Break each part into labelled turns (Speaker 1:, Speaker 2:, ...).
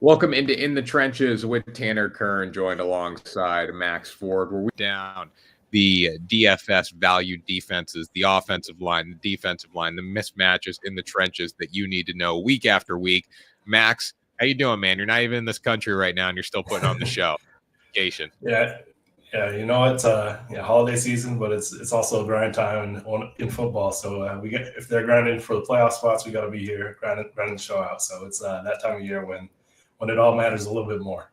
Speaker 1: Welcome into In the Trenches with Tanner Kern, joined alongside Max Forde, where we down the DFS value defenses, the offensive line, the defensive line, the mismatches in the trenches that you need to know week after week. Max, how you doing, man? You're not even in this country right now, and you're still putting on the show. Vacation.
Speaker 2: Yeah, yeah, it's holiday season, but it's also grind time in football. So we get if they're grinding for the playoff spots, we got to be here grinding the show out. So it's that time of year when it all matters a little bit more.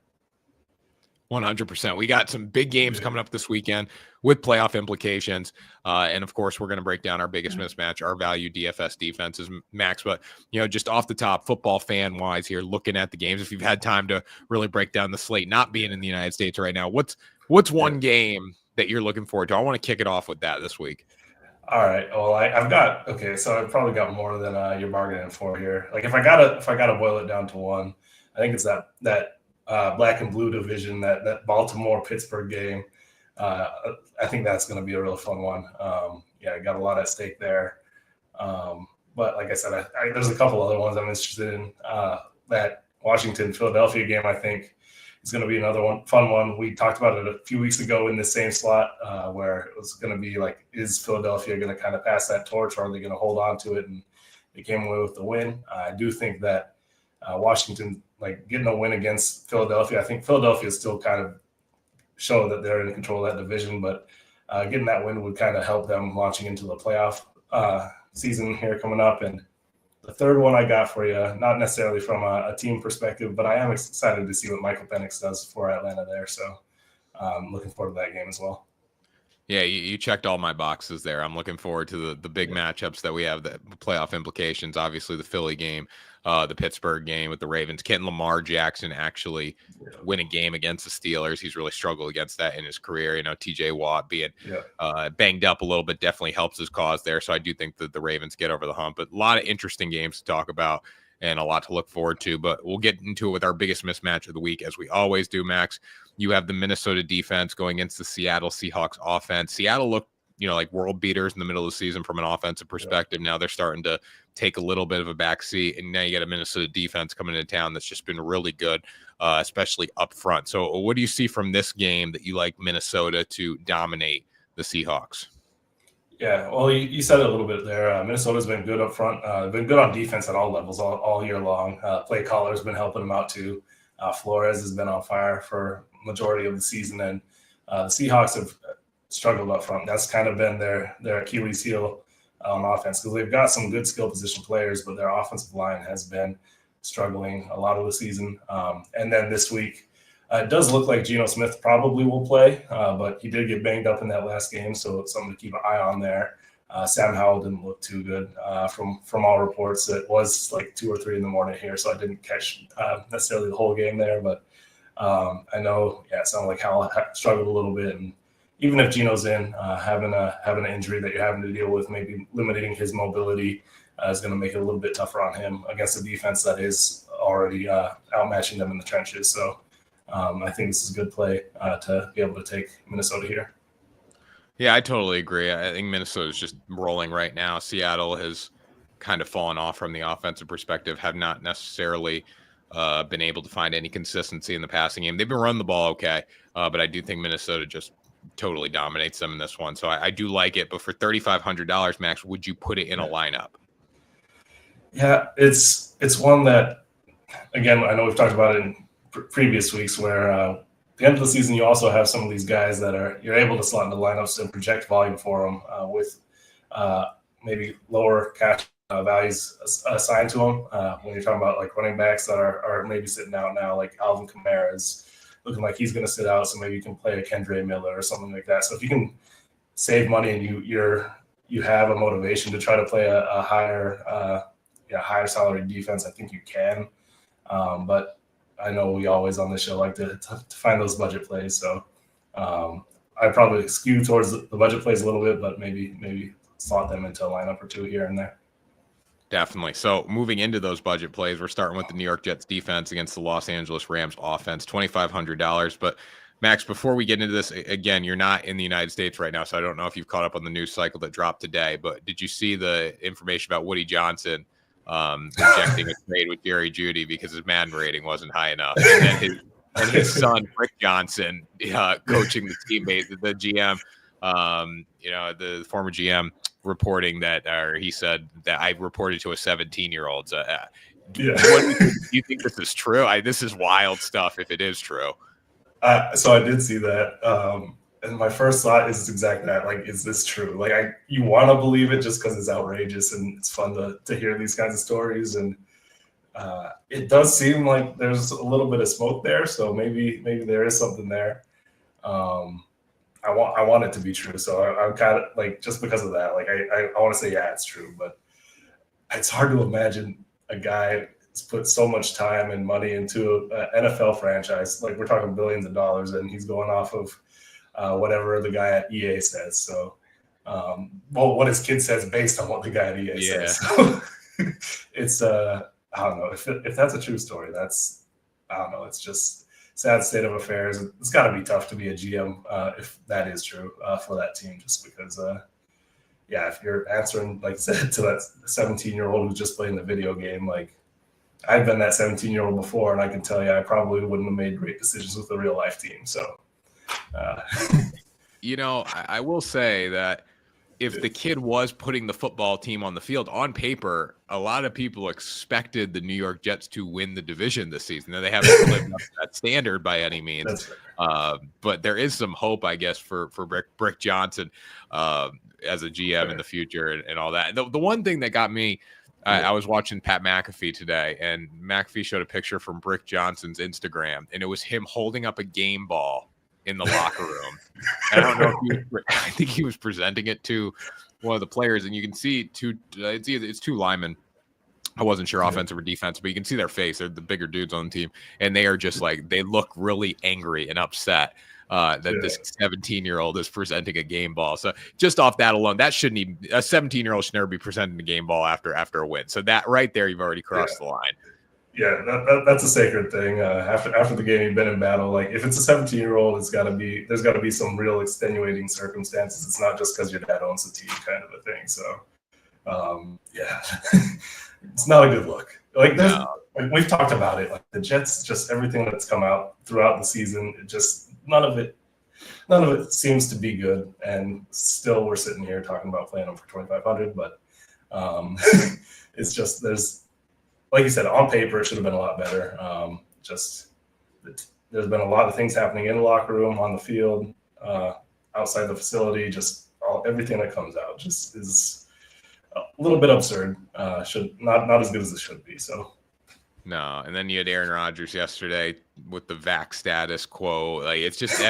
Speaker 1: 100%. We got some big games coming up this weekend with playoff implications. And of course, we're going to break down our biggest mismatch, our value DFS defenses, Max. But, just off the top, football fan wise here, looking at the games, if you've had time to really break down the slate, not being in the United States right now, what's one game that you're looking forward to? I want to kick it off with that this week.
Speaker 2: All right. Well, so I've probably got more than you're bargaining for here. Like if I gotta boil it down to one, I think it's that black and blue division, that Baltimore Pittsburgh game. I think that's going to be a real fun one. I got a lot at stake there. But like I said, there's a couple other ones I'm interested in. That Washington Philadelphia game, I think, is going to be another fun one. We talked about it a few weeks ago in the same slot where it was going to be like, is Philadelphia going to kind of pass that torch, or are they going to hold on to it? And they came away with the win. I do think that Washington, like getting a win against Philadelphia, I think Philadelphia is still kind of showing that they're in control of that division, but getting that win would kind of help them launching into the playoff season here coming up. And the third one I got for you, not necessarily from a team perspective, but I am excited to see what Michael Penix does for Atlanta there. So looking forward to that game as well.
Speaker 1: Yeah, you checked all my boxes there. I'm looking forward to the big matchups that we have, the playoff implications. Obviously, the Philly game, the Pittsburgh game with the Ravens. Can Lamar Jackson actually win a game against the Steelers? He's really struggled against that in his career. TJ Watt being banged up a little bit definitely helps his cause there. So I do think that the Ravens get over the hump. But a lot of interesting games to talk about and a lot to look forward to. But we'll get into it with our biggest mismatch of the week, as we always do, Max. You have the Minnesota defense going against the Seattle Seahawks offense. Seattle looked, like world beaters in the middle of the season from an offensive perspective. Now they're starting to take a little bit of a backseat, and now you got a Minnesota defense coming into town that's just been really good, especially up front. So what do you see from this game that you like Minnesota to dominate the Seahawks?
Speaker 2: Yeah, well, you said it a little bit there. Minnesota's been good up front, been good on defense at all levels all year long. Play caller's been helping them out too. Flores has been on fire for majority of the season, and the Seahawks have struggled up front. That's kind of been their Achilles heel on offense, because they've got some good skill position players, but their offensive line has been struggling a lot of the season. And then this week, it does look like Geno Smith probably will play, but he did get banged up in that last game, so it's something to keep an eye on there. Sam Howell didn't look too good from all reports. It was like 2 or 3 in the morning here, so I didn't catch necessarily the whole game there. But I know, it sounded like Howell struggled a little bit. And even if Geno's in, having an injury that you're having to deal with, maybe limiting his mobility is going to make it a little bit tougher on him against a defense that is already outmatching them in the trenches. So I think this is a good play to be able to take Minnesota here.
Speaker 1: Yeah, I totally agree. I think Minnesota's just rolling right now. Seattle has kind of fallen off from the offensive perspective, have not necessarily been able to find any consistency in the passing game. They've been running the ball okay, but I do think Minnesota just totally dominates them in this one. So I do like it. But for $3,500, Max, would you put it in a lineup?
Speaker 2: Yeah, it's one that, again, I know we've talked about it in previous weeks, where at the end of the season, you also have some of these guys that you're able to slot into lineups and project volume for them with maybe lower cash values assigned to them. When you're talking about like running backs that are maybe sitting out now, like Alvin Kamara is looking like he's going to sit out, so maybe you can play a Kendre Miller or something like that. So if you can save money and you have a motivation to try to play a higher salary defense, I think you can. But I know we always on this show like to find those budget plays. So I probably skew towards the budget plays a little bit, but maybe slot them into a lineup or two here and there.
Speaker 1: Definitely. So moving into those budget plays, we're starting with the New York Jets defense against the Los Angeles Rams offense, $2,500. But Max, before we get into this, again, you're not in the United States right now, so I don't know if you've caught up on the news cycle that dropped today, but did you see the information about Woody Johnson rejecting a trade with Jerry Jeudy because his Madden rating wasn't high enough. And then his son, Rick Johnson, coaching the teammate, the GM, the former GM reporting that, or he said that I reported to a 17-year-old. Do you think this is true? This is wild stuff if it is true.
Speaker 2: So I did see that. And my first thought is exactly that. Like, is this true? Like, you want to believe it just because it's outrageous and it's fun to hear these kinds of stories. And it does seem like there's a little bit of smoke there. So maybe there is something there. I want it to be true. So I'm kind of like, just because of that, like I want to say, yeah, it's true. But it's hard to imagine a guy has put so much time and money into an NFL franchise. Like, we're talking billions of dollars, and he's going off of whatever the guy at EA says. So, what his kid says based on what the guy at EA says. So it's I don't know if that's a true story. I don't know. It's just sad state of affairs. It's got to be tough to be a GM if that is true for that team, just because. If you're answering, like I said, to that 17-year-old who's just playing the video game, like, I've been that 17-year-old before, and I can tell you I probably wouldn't have made great decisions with a real life team. So,
Speaker 1: I will say that if the kid was putting the football team on the field on paper, a lot of people expected the New York Jets to win the division this season. Now, they haven't lived up to that standard by any means, but there is some hope, I guess, for Rick Johnson as a GM in the future and all that. The one thing that got me, I was watching Pat McAfee today, and McAfee showed a picture from Rick Johnson's Instagram, and it was him holding up a game ball in the locker room. And I don't know I think he was presenting it to one of the players, and you can see it's two linemen. I wasn't sure offensive or defensive, but you can see their face. They're the bigger dudes on the team, and they are just like, they look really angry and upset that this 17-year-old is presenting a game ball. So just off that alone, that shouldn't even, a 17-year-old should never be presenting a game ball after a win. So that right there, you've already crossed the line.
Speaker 2: Yeah, that's a sacred thing. After the game, you've been in battle. Like, if it's a 17-year-old, there's got to be some real extenuating circumstances. It's not just because your dad owns the team, kind of a thing. So, it's not a good look. Like, we've talked about it. Like, the Jets, just everything that's come out throughout the season, none of it seems to be good. And still, we're sitting here talking about playing them for 2,500. But it's just like you said, on paper, it should have been a lot better. There's been a lot of things happening in the locker room, on the field, outside the facility. Just everything that comes out just is a little bit absurd. Should not as good as it should be. So.
Speaker 1: No, and then you had Aaron Rodgers yesterday with the vax status quo. Like, it's just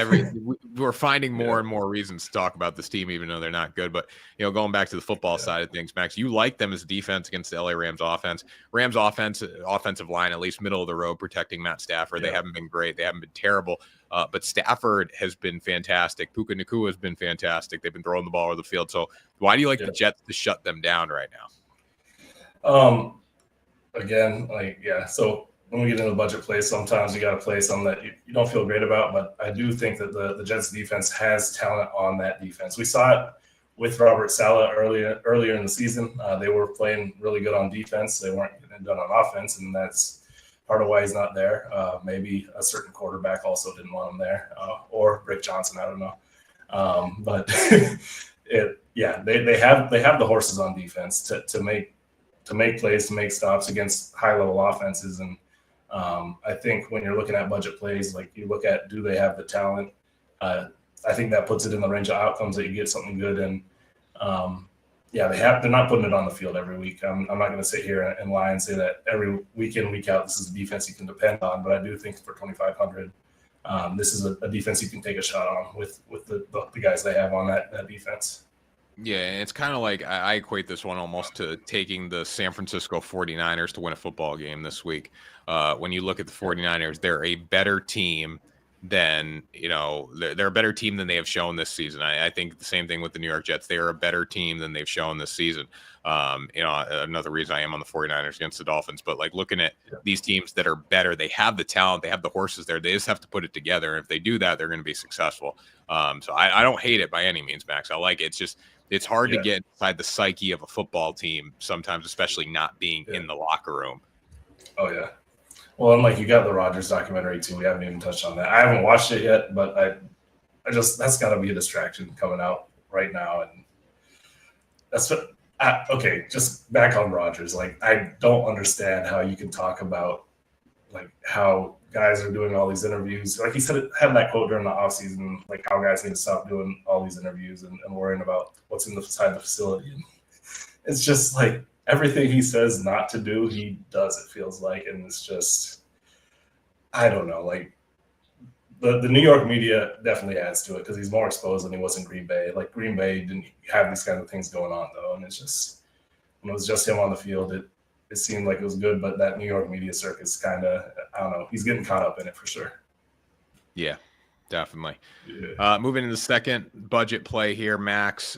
Speaker 1: we're finding more and more reasons to talk about this team, even though they're not good. But, going back to the football side of things, Max, you like them as a defense against the LA Rams offense. Rams offensive line, at least middle of the road, protecting Matt Stafford. They haven't been great. They haven't been terrible. But Stafford has been fantastic. Puka Nacua has been fantastic. They've been throwing the ball over the field. So why do you like the Jets to shut them down right now?
Speaker 2: Again, so when we get into the budget plays, sometimes you got to play some that you don't feel great about. But I do think that the Jets defense has talent on that defense. We saw it with Robert Saleh earlier in the season. They were playing really good on defense. They weren't getting it done on offense, and that's part of why he's not there. Maybe a certain quarterback also didn't want him there, or Rick Johnson. I don't know. But they have the horses on defense to make plays, to make stops against high-level offenses. And I think when you're looking at budget plays, like, you look at, do they have the talent? I think that puts it in the range of outcomes that you get something good. And they're not putting it on the field every week. I'm not going to sit here and lie and say that every week in, week out, this is a defense you can depend on. But I do think for 2,500, this is a defense you can take a shot on with the guys they have on that defense.
Speaker 1: Yeah, and it's kind of like, I equate this one almost to taking the San Francisco 49ers to win a football game this week. When you look at the 49ers, they're a better team than, they're a better team than they have shown this season. I think the same thing with the New York Jets. They are a better team than they've shown this season. Another reason I am on the 49ers against the Dolphins, but like, looking at these teams that are better, they have the talent, they have the horses there. They just have to put it together. And if they do that, they're going to be successful. So I don't hate it by any means, Max. I like it. It's just, it's hard to get inside the psyche of a football team sometimes, especially not being in the locker room.
Speaker 2: Oh, yeah. Well, and like you got the Rodgers documentary too. We haven't even touched on that. I haven't watched it yet, but I just that's got to be a distraction coming out right now, and that's what. Okay, just back on Rodgers. Like, I don't understand how you can talk about like how guys are doing all these interviews. Like he said, had that quote during the offseason, like how guys need to stop doing all these interviews and worrying about what's inside the facility. And it's just like everything he says not to do, he does, it feels like. And it's just, I don't know, like the New York media definitely adds to it because he's more exposed than he was in Green Bay. Like Green Bay didn't have these kind of things going on though. And it's just, when it was just him on the field, it seemed like it was good, but that New York media circus kind of, I don't know, he's getting caught up in it for sure.
Speaker 1: Yeah, definitely. Yeah. Moving into the second budget play here, Max.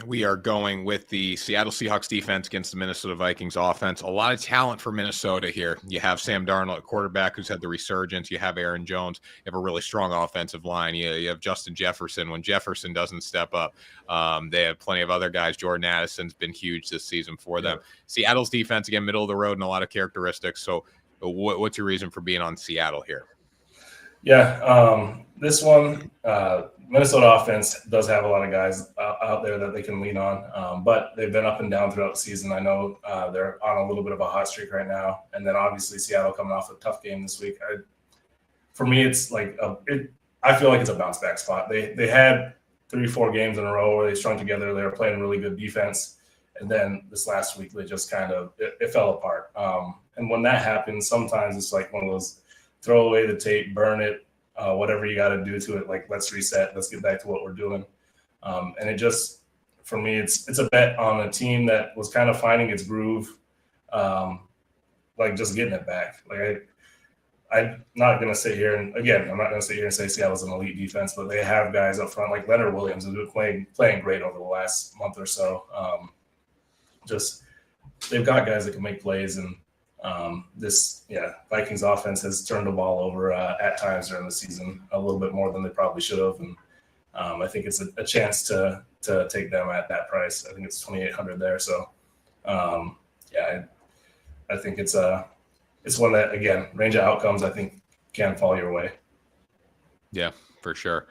Speaker 1: We are going with the Seattle Seahawks defense against the Minnesota Vikings offense. A lot of talent for Minnesota here. You have Sam Darnold at quarterback, who's had the resurgence. You have Aaron Jones. You have a really strong offensive line. You have Justin Jefferson. When Jefferson doesn't step up, they have plenty of other guys. Jordan Addison's been huge this season for them. Seattle's defense, again, middle of the road in a lot of characteristics. So what's your reason for being on Seattle here?
Speaker 2: Yeah, this one, Minnesota offense does have a lot of guys out there that they can lean on, but they've been up and down throughout the season. I know they're on a little bit of a hot streak right now, and then obviously Seattle coming off a tough game this week. For me, it's like I feel like it's a bounce back spot. They had 3-4 games in a row where they strung together. They were playing really good defense, and then this last week they just kind of it fell apart. And when that happens, sometimes it's like one of those throw away the tape, burn it, whatever you got to do to it. Like, let's reset. Let's get back to what we're doing. And it just, for me, it's a bet on a team that was kind of finding its groove, like just getting it back. Like, I'm not going to sit here and, again, I'm not going to sit here and say Seattle's an elite defense, but they have guys up front like Leonard Williams who's been playing great over the last month or so. Just they've got guys that can make plays, and Vikings offense has turned the ball over at times during the season a little bit more than they probably should have, and I think it's a chance to take them at that price. I think it's $2,800 there. So, I think it's one that, again, range of outcomes I think can fall your way.
Speaker 1: Yeah, for sure.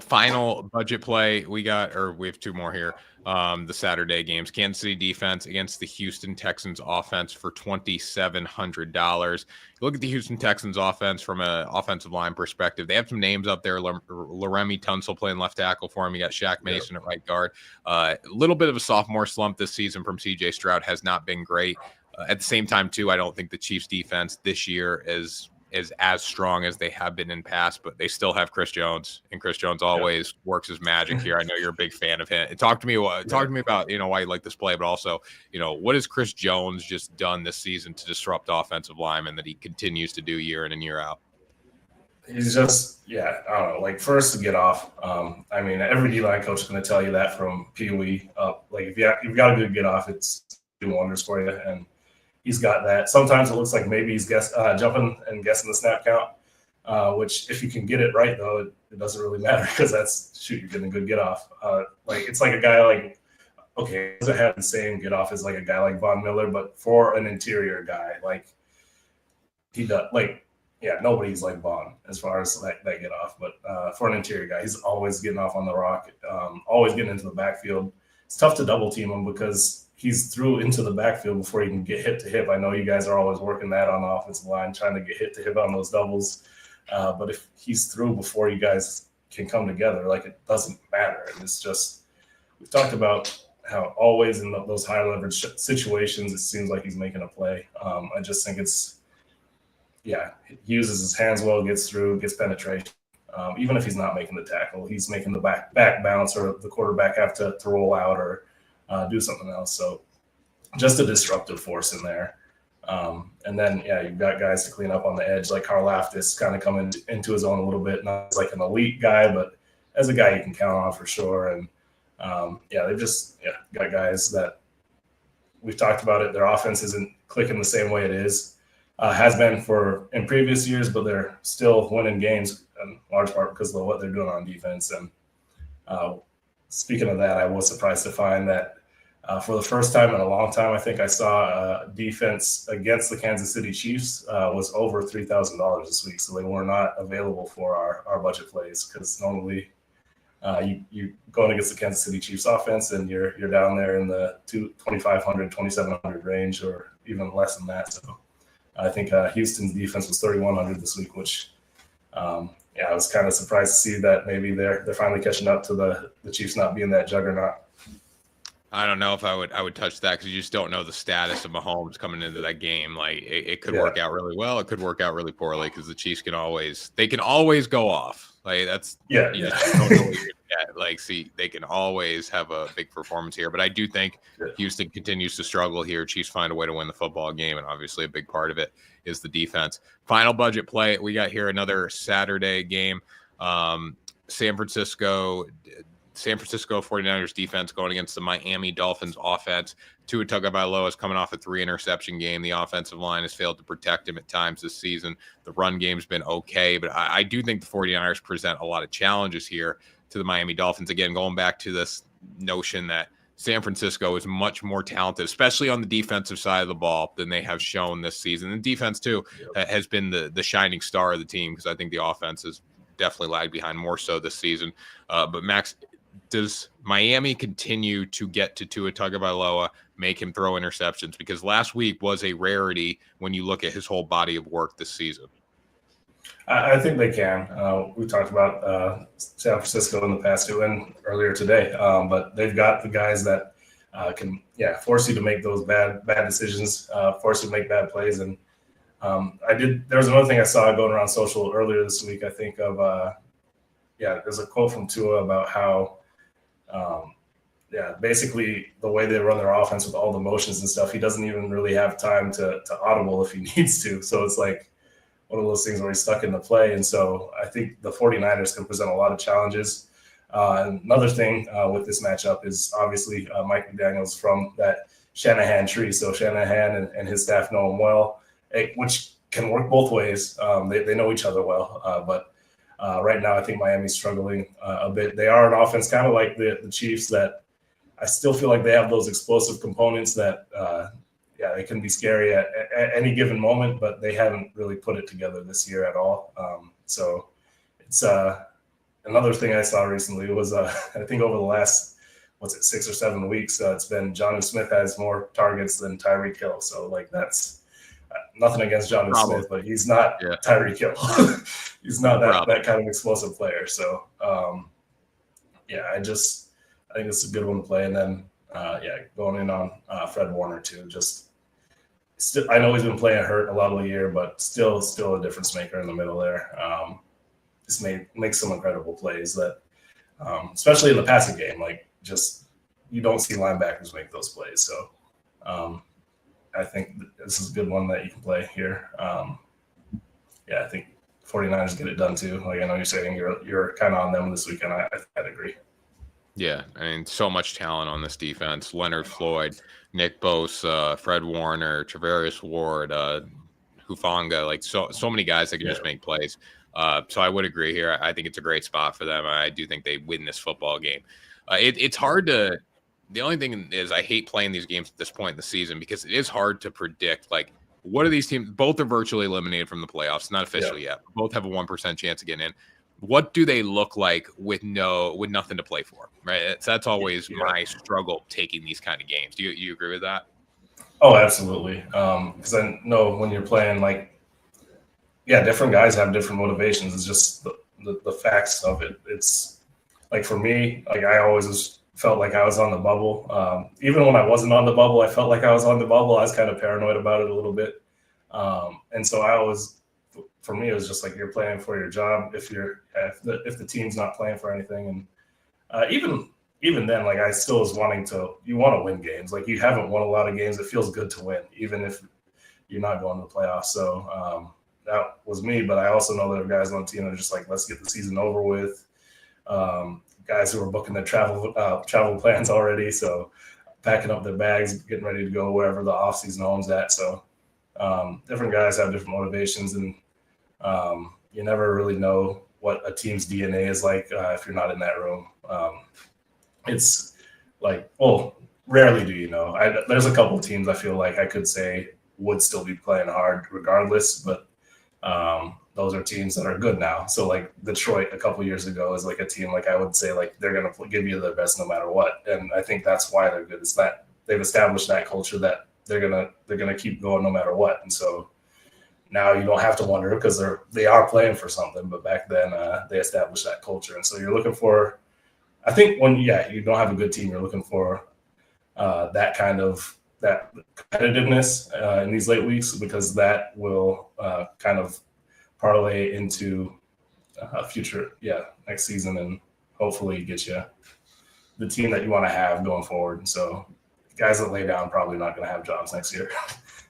Speaker 1: Final budget play we have two more here. The Saturday games, Kansas City defense against the Houston Texans offense for $2,700. You look at the Houston Texans offense from an offensive line perspective. They have some names up there. Laremy Tunsil playing left tackle for him. You got Shaq Mason at right guard. A little bit of a sophomore slump this season from CJ Stroud has not been great. At the same time, too, I don't think the Chiefs defense this year is as strong as they have been in past, but they still have Chris Jones, and Chris Jones always works his magic here. I know you're a big fan of him. Talk to me about, why you like this play, but also, what has Chris Jones just done this season to disrupt offensive linemen that he continues to do year in and year out?
Speaker 2: He's just, I don't know, like first to get off. Every D-line coach is going to tell you that from Pee Wee up. Like if you've got a good get off, it's doing wonders for you. And he's got that. Sometimes it looks like maybe he's jumping and guessing the snap count, which if you can get it right, though, it doesn't really matter because you're getting a good get off. It's like a guy like, okay, he doesn't have the same get off as like a guy like Von Miller, but for an interior guy, like he does, nobody's like Von as far as that get off. But for an interior guy, he's always getting off on the rock, always getting into the backfield. It's tough to double team him because he's through into the backfield before he can get hip to hip. I know you guys are always working that on the offensive line, trying to get hip to hip on those doubles. But if he's through before you guys can come together, like it doesn't matter. And it's just, we've talked about how always in those high leverage situations, it seems like he's making a play. I just think he uses his hands well, gets through, gets penetration. Even if he's not making the tackle, he's making the back bounce, or the quarterback have to roll out or do something else. So just a disruptive force in there. And then, you've got guys to clean up on the edge, like Karlaftis kind of coming into his own a little bit. Not as like an elite guy, but as a guy you can count on for sure. And they've just got guys that we've talked about it. Their offense isn't clicking the same way it has been in previous years, but they're still winning games in large part because of what they're doing on defense. And speaking of that, I was surprised to find that for the first time in a long time, I think I saw defense against the Kansas City Chiefs was over $3,000 this week. So they were not available for our budget plays, because normally you going against the Kansas City Chiefs offense and you're down there in the 2,500, 2,700 range, or even less than that. So I think Houston's defense was 3,100 this week, which I was kind of surprised to see that maybe they're finally catching up to the Chiefs not being that juggernaut.
Speaker 1: I don't know if I would touch that, because you just don't know the status of Mahomes coming into that game. Like it could work out really well, it could work out really poorly, because the Chiefs can always go off. Like that's you just don't know what you're gonna get. Like, see, they can always have a big performance here, but I do think Houston continues to struggle here. Chiefs find a way to win the football game, and obviously a big part of it is the defense. Final budget play we got here, another Saturday game. San Francisco 49ers defense going against the Miami Dolphins offense. Tua Tagovailoa is coming off a 3-interception game. The offensive line has failed to protect him at times this season. The run game's been okay, but I do think the 49ers present a lot of challenges here to the Miami Dolphins. Again, going back to this notion that San Francisco is much more talented, especially on the defensive side of the ball, than they have shown this season. And defense, too, has been the shining star of the team, because I think the offense has definitely lagged behind more so this season. But Max, does Miami continue to get to Tua Tagovailoa, make him throw interceptions? Because last week was a rarity when you look at his whole body of work this season.
Speaker 2: I think they can. We talked about San Francisco in the past too, and earlier today. But they've got the guys that can, force you to make those bad decisions, force you to make bad plays. And there was another thing I saw going around social earlier this week. I think of, there's a quote from Tua about how, basically the way they run their offense with all the motions and stuff, he doesn't even really have time to audible if he needs to. So it's like one of those things where he's stuck in the play. And so I think the 49ers can present a lot of challenges. Another thing with this matchup is obviously Mike McDaniels from that Shanahan tree. So Shanahan and his staff know him well, which can work both ways. They know each other well, but right now I think Miami's struggling a bit. They are an offense kind of like the Chiefs, that I still feel like they have those explosive components that they can be scary at any given moment, but they haven't really put it together this year at all. So it's another thing I saw recently was I think over the last 6 or 7 weeks, it's been Jonnu Smith has more targets than Tyreek Hill. So like that's nothing against Jonnu Smith, but he's not Tyreek Hill. He's not that kind of explosive player. So I think it's a good one to play. And then going in on Fred Warner too. I know he's been playing hurt a lot of the year, but still a difference maker in the middle there. Just makes some incredible plays that, especially in the passing game, like just you don't see linebackers make those plays. So I think this is a good one that you can play here. I think 49ers get it done too. Like I know you're saying you're kind of on them this weekend. I'd agree.
Speaker 1: Yeah, I mean, so much talent on this defense. Leonard Floyd, Nick Bosa, Fred Warner, Travarius Ward, Hufanga, like so many guys that can just make plays. So I would agree here. I think it's a great spot for them. I do think they win this football game. It's hard to – the only thing is I hate playing these games at this point in the season, because it is hard to predict, like, what are these teams? Both are virtually eliminated from the playoffs. Not official yet. Both have a 1% chance of getting in. What do they look like with nothing to play for, right? So that's always my struggle taking these kind of games. Do you agree with that?
Speaker 2: Oh, absolutely. Because I know when you're playing, different guys have different motivations. It's just the facts of it. It's like for me, like I always felt like I was on the bubble. Even when I wasn't on the bubble, I felt like I was on the bubble. I was kind of paranoid about it a little bit. And so for me, it was just like you're playing for your job if the team's not playing for anything. And even then, like I still was you want to win games. Like you haven't won a lot of games. It feels good to win, even if you're not going to the playoffs. So that was me, but I also know there are guys on the team that are just like, let's get the season over with. Guys who are booking their travel plans already. So packing up their bags, getting ready to go wherever the off-season home's at. So different guys have different motivations, and you never really know what a team's DNA is like if you're not in that room. it's like, well, rarely do you know. There's a couple of teams I feel like I could say would still be playing hard regardless, but those are teams that are good now. So like Detroit a couple years ago is like a team like I would say like they're going to give you their best no matter what, and I think that's why they're good. It's that they've established that culture that they're gonna keep going no matter what, and so now you don't have to wonder because they are playing for something. But back then they established that culture, and so you're looking for. I think when you don't have a good team, you're looking for that kind of that competitiveness in these late weeks because that will kind of parlay into future, next season and hopefully get you the team that you want to have going forward. And so guys that lay down probably not going to have jobs next year.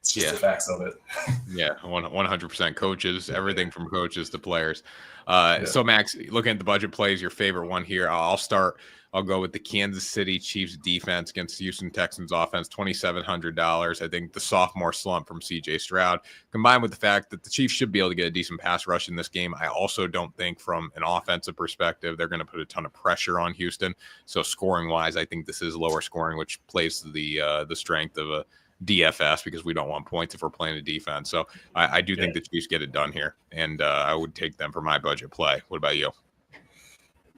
Speaker 2: It's just the facts of it.
Speaker 1: Yeah, 100% coaches, everything from coaches to players. So Max, looking at the budget plays, your favorite one here. I'll go with the Kansas City Chiefs defense against the Houston Texans offense, $2,700. I think the sophomore slump from CJ Stroud, combined with the fact that the Chiefs should be able to get a decent pass rush in this game. I also don't think from an offensive perspective, they're going to put a ton of pressure on Houston. So scoring wise, I think this is lower scoring, which plays to the strength of a DFS because we don't want points if we're playing a defense. So I do think the Chiefs get it done here, and I would take them for my budget play. What about you?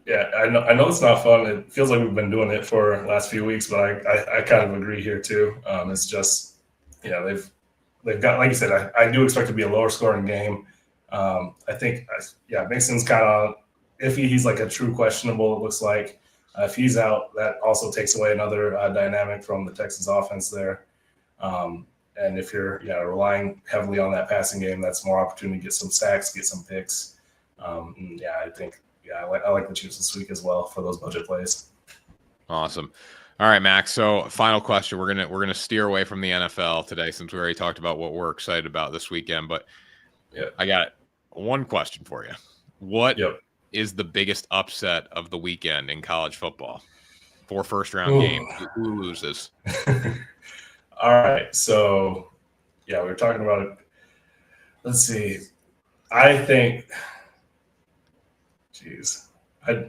Speaker 2: Yeah, I know it's not fun. It feels like we've been doing it for the last few weeks, but I kind of agree here too. It's just, they've got, like you said, I do expect it to be a lower scoring game. I think, Mixon's kind of iffy. He's like a true questionable, it looks like. If he's out, that also takes away another dynamic from the Texans offense there. And if you're relying heavily on that passing game, that's more opportunity to get some sacks, get some picks. I think I like the Chiefs this week as well for those budget plays.
Speaker 1: Awesome. All right, Max. So final question. We're gonna steer away from the NFL today since we already talked about what we're excited about this weekend. But I got one question for you. What is the biggest upset of the weekend in college football? 4 first-round games. Who loses?
Speaker 2: All right. So we were talking about it. Let's see. I think. Jeez, I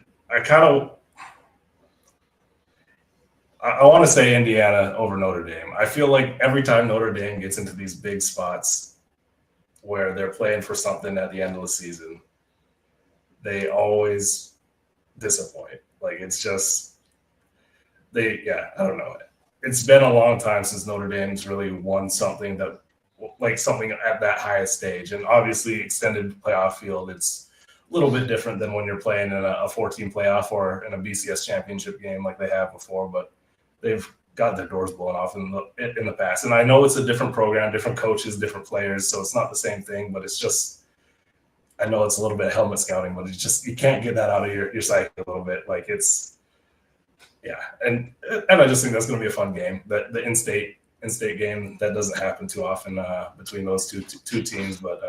Speaker 2: want to say Indiana over Notre Dame. I feel like every time Notre Dame gets into these big spots where they're playing for something at the end of the season, they always disappoint. Like it's just I don't know. It's been a long time since Notre Dame's really won something something at that highest stage, and obviously extended playoff field. It's a little bit different than when you're playing in a 14 playoff or in a BCS championship game like they have before, but they've got their doors blown off in the past. And I know it's a different program, different coaches, different players, so it's not the same thing, but it's just, I know it's a little bit helmet scouting, but it's just, you can't get that out of your psyche a little bit. Like it's, and I just think that's going to be a fun game. The in-state game, that doesn't happen too often between those two teams, but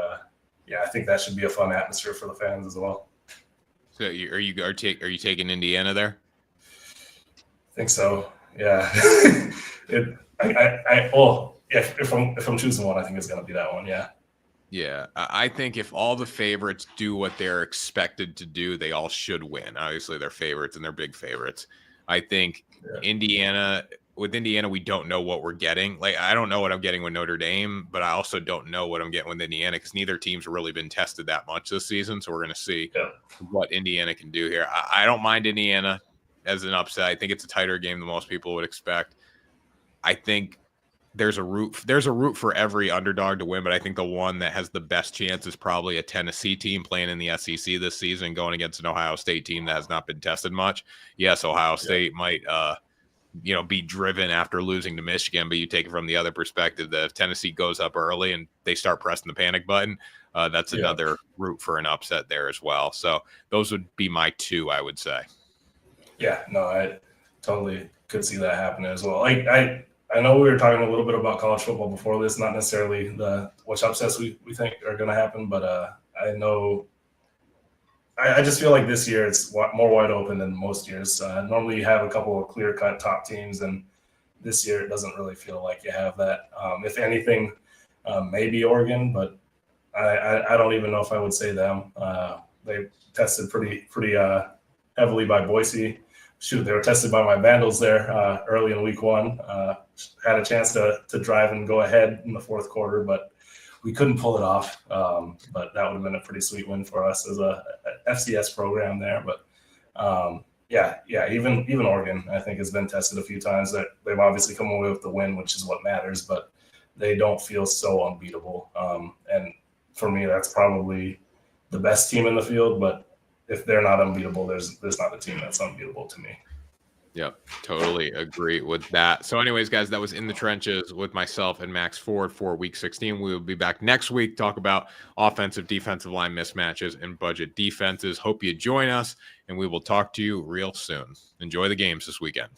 Speaker 2: I think that should be a fun atmosphere for the fans as well.
Speaker 1: So are you taking Indiana there?
Speaker 2: I think so. Yeah. If I'm choosing one, I think it's going to be that one. Yeah.
Speaker 1: Yeah, I think if all the favorites do what they're expected to do, they all should win. Obviously, they're favorites and they're big favorites. I think with Indiana, we don't know what we're getting. Like, I don't know what I'm getting with Notre Dame, but I also don't know what I'm getting with Indiana because neither team's really been tested that much this season. So we're going to see what Indiana can do here. I don't mind Indiana as an upset. I think it's a tighter game than most people would expect. I think there's a route for every underdog to win, but I think the one that has the best chance is probably a Tennessee team playing in the SEC this season, going against an Ohio State team that has not been tested much. Yes, Ohio State might be driven after losing to Michigan, but you take it from the other perspective that if Tennessee goes up early and they start pressing the panic button, that's another route for an upset there as well. So those would be my two, I would say. Yeah, no, I totally could see that happening as well. I know we were talking a little bit about college football before this, not necessarily which upsets we think are going to happen, but I know I just feel like this year it's more wide open than most years. Normally you have a couple of clear-cut top teams, and this year it doesn't really feel like you have that. If anything, maybe Oregon, but I don't even know if I would say them. They tested pretty heavily by Boise
Speaker 2: they were tested by my Vandals there early in week 1. Had a chance to drive and go ahead in the fourth quarter, but we couldn't pull it off. But that would have been a pretty sweet win for us as a FCS program there. But even Oregon, I think, has been tested a few times. That they've obviously come away with the win, which is what matters, but they don't feel so unbeatable. And for me, that's probably the best team in the field, but if they're not unbeatable, there's not a team that's unbeatable to me.
Speaker 1: Yep, totally agree with that. So anyways, guys, that was In the Trenches with myself and Max Forde for week 16. We will be back next week, talk about offensive, defensive line mismatches and budget defenses. Hope you join us, and we will talk to you real soon. Enjoy the games this weekend.